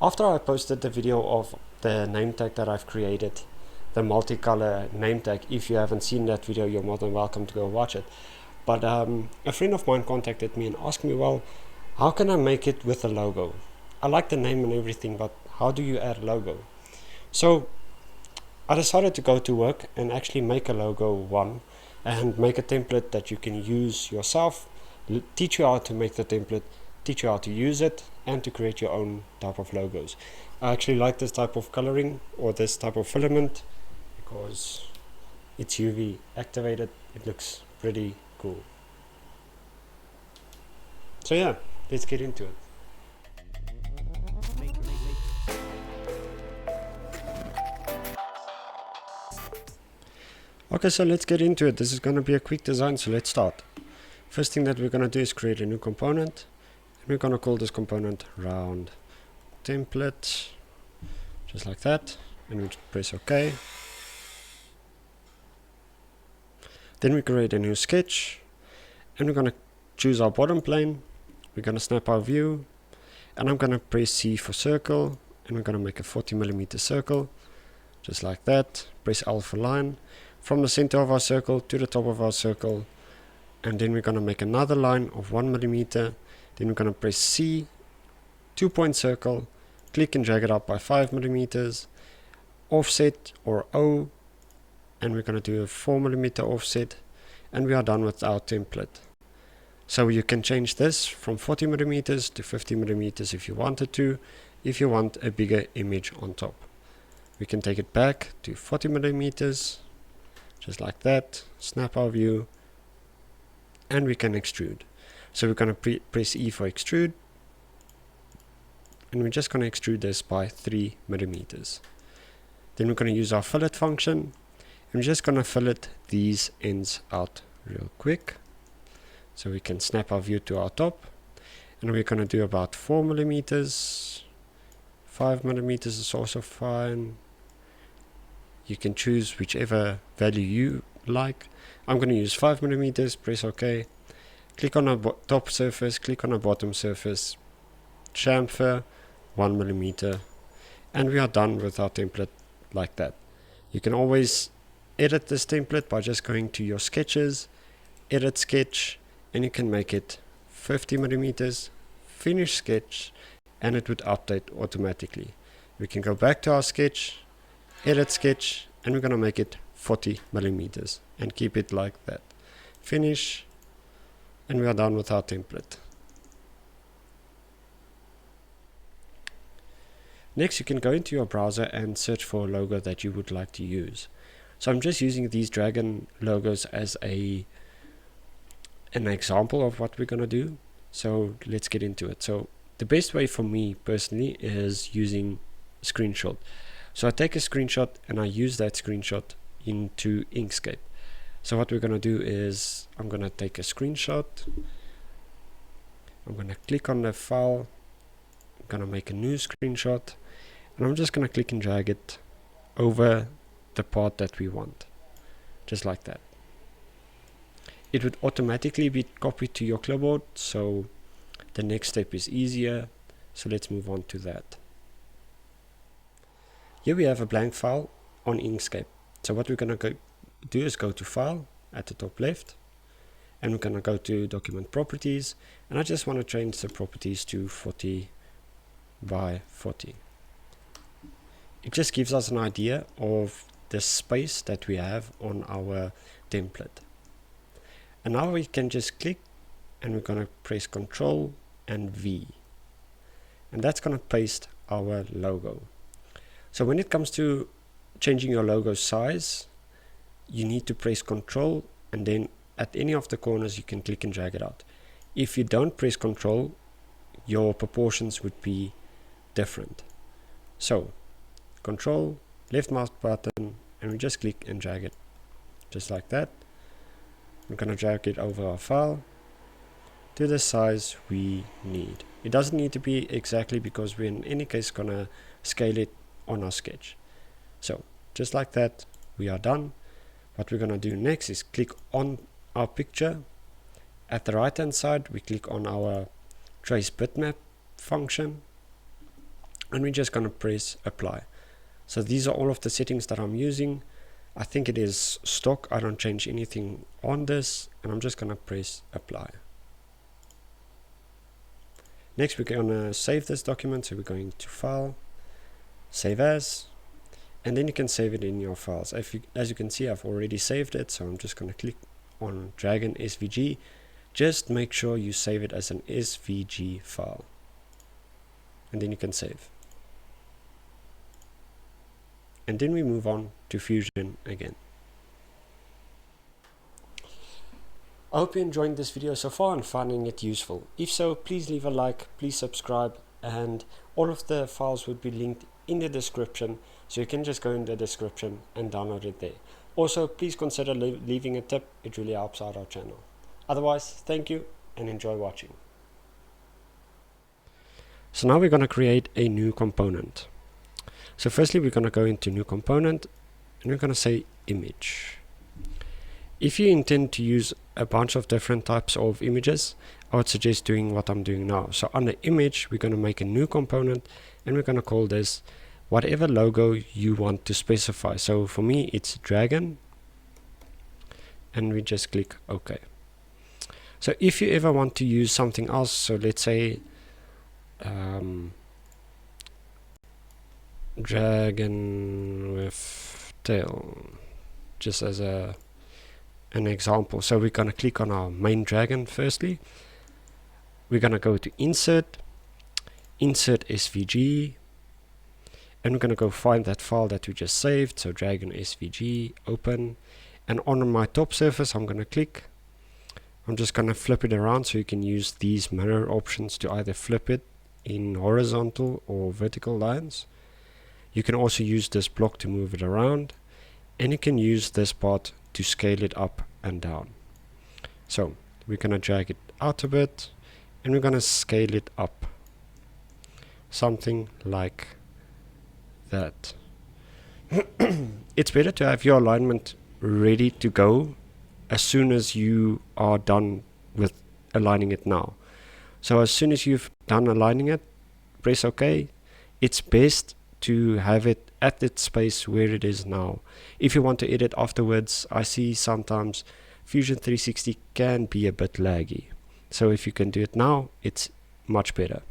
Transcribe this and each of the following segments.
After I posted the video of the name tag that I've created, the multicolor name tag, if you haven't seen that video, you're more than welcome to go watch it. But a friend of mine contacted me and asked me, well, how can I make it with a logo? I like the name and everything, but how do you add a logo? So I decided to go to work and actually make a logo one and make a template that you can use yourself, teach you how to make the template, teach you how to use it, and to create your own type of logos. I actually like this type of coloring or this type of filament because it's UV activated. It looks pretty cool. So yeah, let's get into it. Okay, so let's get into it. This is going to be a quick design, so let's start. First thing that we're going to do is create a new component. And we're going to call this component round template, just like that. And we press OK. Then we create a new sketch. And we're going to choose our bottom plane. We're going to snap our view. And I'm going to press C for circle. And we're going to make a 40mm circle, just like that. Press L for line. From the center of our circle to the top of our circle, and then we're going to make another line of 1mm. Then we're going to press C, 2-point circle, click and drag it up by 5mm, offset or O, and we're going to do a 4mm offset, and we are done with our template. So you can change this from 40mm to 50mm if you wanted to, if you want a bigger image on top. We can take it back to 40mm, just like that, snap our view, and we can extrude. So we're going to press E for extrude, and we're just going to extrude this by 3mm. Then we're going to use our fillet function, and we're just going to fillet these ends out real quick. So we can snap our view to our top, and we're going to do about 4mm, 5mm is also fine. You can choose whichever value you like. I'm going to use 5mm, press OK. Click on a top surface, click on a bottom surface, chamfer 1mm, and we are done with our template like that. You can always edit this template by just going to your sketches, edit sketch, and you can make it 50mm, finish sketch, and it would update automatically. We can go back to our sketch, edit sketch, and we're going to make it 40mm and keep it like that. Finish, and we are done with our template. Next, you can go into your browser and search for a logo that you would like to use. So I'm just using these dragon logos as an example of what we're going to do. So let's get into it. So the best way for me personally is using a screenshot. So I take a screenshot and I use that screenshot into Inkscape. So what we're going to do is I'm going to take a screenshot. I'm going to click on the file. I'm going to make a new screenshot. And I'm just going to click and drag it over the part that we want. Just like that. It would automatically be copied to your clipboard. So the next step is easier. So let's move on to that. Here we have a blank file on Inkscape. So what we're going to do is go to File at the top left, and we're going to go to Document Properties, and I just want to change the properties to 40 by 40. It just gives us an idea of the space that we have on our template. And now we can just click, and we're going to press Ctrl and V, and that's going to paste our logo. So when it comes to changing your logo size, you need to press Ctrl, and then at any of the corners you can click and drag it out. If you don't press Ctrl, your proportions would be different. So Ctrl, left mouse button, and we just click and drag it just like that. We're going to drag it over our file to the size we need. It doesn't need to be exactly, because we're in any case going to scale it on our sketch. So just like that, we are done. What we're going to do next is click on our picture. At the right hand side, we click on our trace bitmap function, and we're just going to press apply. So these are all of the settings that I'm using. I think it is stock. I don't change anything on this, and I'm just going to press apply. Next we're going to save this document, so we're going to file, save as, and then you can save it in your files. As you can see, I've already saved it, so I'm just going to click on Dragon SVG. Just make sure you save it as an SVG file, and then you can save. And then we move on to Fusion again. I hope you're enjoying this video so far and finding it useful. If so, please leave a like, please subscribe, and all of the files would be linked in the description, so you can just go in the description and download it there. Also, please consider leaving a tip. It really helps out our channel. Otherwise, thank you and enjoy watching. So now we're going to create a new component. So firstly, we're going to go into new component, and we're going to say image. If you intend to use a bunch of different types of images, I would suggest doing what I'm doing now. So under image, we're going to make a new component, and we're going to call this whatever logo you want to specify. So for me, it's dragon, and we just click OK. So if you ever want to use something else, so let's say dragon with tail, just as an example. So we're going to click on our main dragon firstly. We're going to go to insert SVG, and we're going to go find that file that we just saved. So dragon SVG, open, and on my top surface I'm going to click. I'm just going to flip it around, so you can use these mirror options to either flip it in horizontal or vertical lines. You can also use this block to move it around, and you can use this part to scale it up and down. So we're going to drag it out a bit, and we're going to scale it up, something like that. It's better to have your alignment ready to go as soon as you are done with aligning it now. So as soon as you've done aligning it, press OK. It's best to have it at its space where it is now. If you want to edit afterwards, I see sometimes Fusion 360 can be a bit laggy. So if you can do it now, it's much better.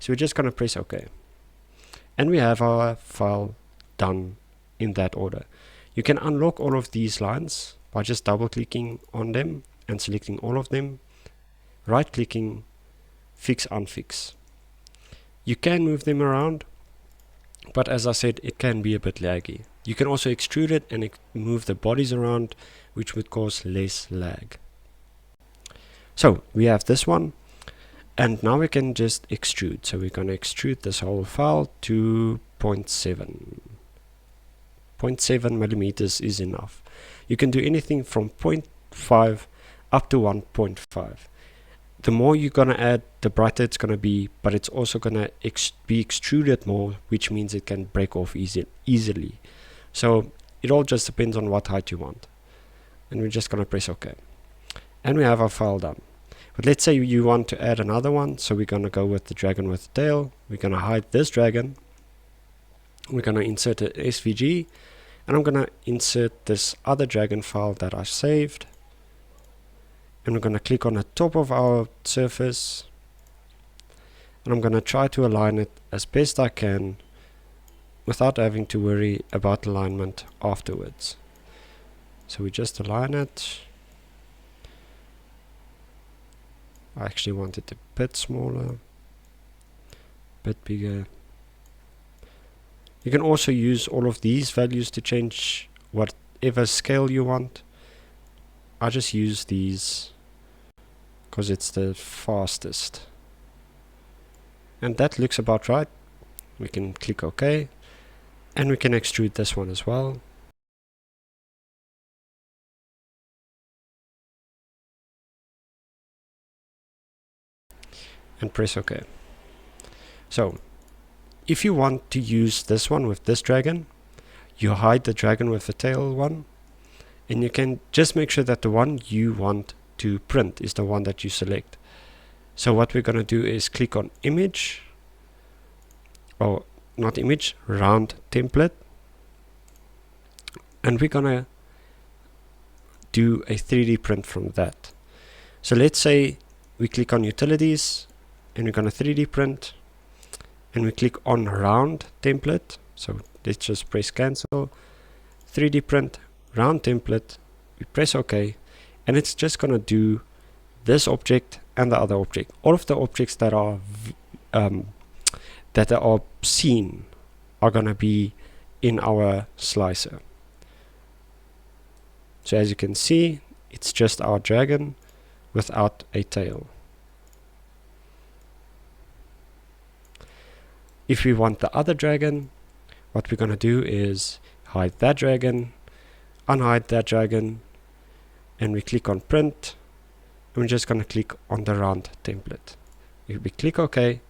So we're just going to press OK. And we have our file done in that order. You can unlock all of these lines by just double clicking on them and selecting all of them, right clicking, fix unfix. You can move them around, but as I said, it can be a bit laggy. You can also extrude it and move the bodies around, which would cause less lag. So we have this one, and now we can just extrude. So we're going to extrude this whole file to 0.7. 0.7 millimeters is enough. You can do anything from 0.5 up to 1.5. The more you're going to add, the brighter it's going to be, but it's also going to be extruded more, which means it can break off easily. So it all just depends on what height you want. And we're just going to press OK. And we have our file done. But let's say you want to add another one, so we're going to go with the dragon with the tail. We're going to hide this dragon. We're going to insert an SVG, and I'm going to insert this other dragon file that I saved. And we're going to click on the top of our surface, and I'm going to try to align it as best I can without having to worry about alignment afterwards. So we just align it. I actually want it a bit smaller, bit bigger. You can also use all of these values to change whatever scale you want. I just use these because it's the fastest. And that looks about right. We can click OK, and we can extrude this one as well. And press OK. So if you want to use this one with this dragon, you hide the dragon with the tail one, and you can just make sure that the one you want to print is the one that you select. So what we're going to do is click on image, or not image, round template, and we're gonna do a 3D print from that. So let's say we click on utilities and we're gonna 3D print, and we click on round template. So let's just press cancel, 3D print, round template, we press OK, and it's just gonna do this object and the other object. All of the objects that are seen are gonna be in our slicer. So as you can see, it's just our dragon without a tail. If we want the other dragon, what we're gonna do is hide that dragon, unhide that dragon, and we click on print, and we're just gonna click on the round template. If we click OK,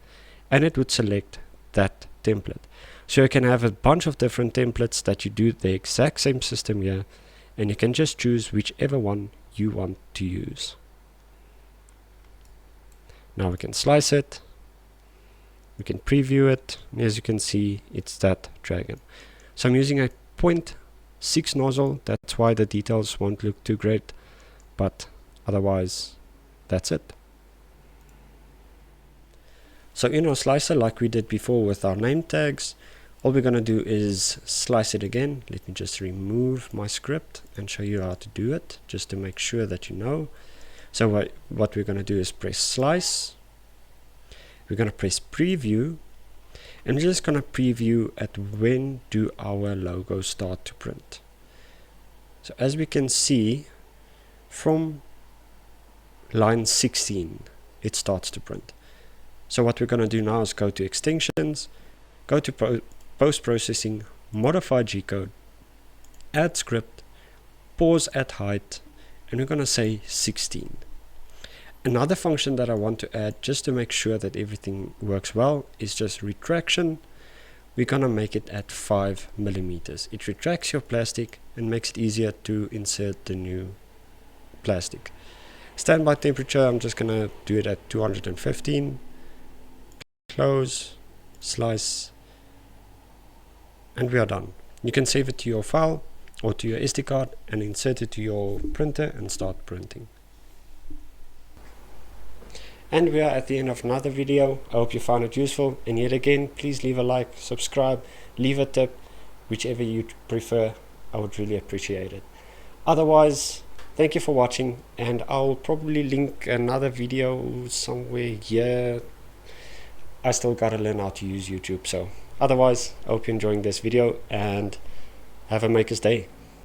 and it would select that template. So you can have a bunch of different templates that you do the exact same system here, and you can just choose whichever one you want to use. Now we can slice it, we can preview it, and as you can see, it's that dragon. So I'm using a 0.6 nozzle, that's why the details won't look too great, but otherwise that's it. So in our slicer, like we did before with our name tags, all we're going to do is slice it again. Let me just remove my script and show you how to do it, just to make sure that you know. So what we're going to do is press slice, we're going to press preview, and we're just going to preview at when do our logos start to print. So as we can see, from line 16 it starts to print. So what we're going to do now is go to extensions, go to post-processing, modify G-code, add script, pause at height, and we're going to say 16. Another function that I want to add, just to make sure that everything works well, is just retraction. We're going to make it at 5 millimeters. It retracts your plastic and makes it easier to insert the new plastic. Standby temperature, I'm just going to do it at 215. Close, slice, and we are done. You can save it to your file or to your SD card and insert it to your printer and start printing. And we are at the end of another video. I hope you found it useful, and yet again, please leave a like, subscribe, leave a tip, whichever you prefer. I would really appreciate it. Otherwise, thank you for watching, and I'll probably link another video somewhere here. I still gotta learn how to use YouTube, so otherwise, I hope you're enjoying this video and have a maker's day.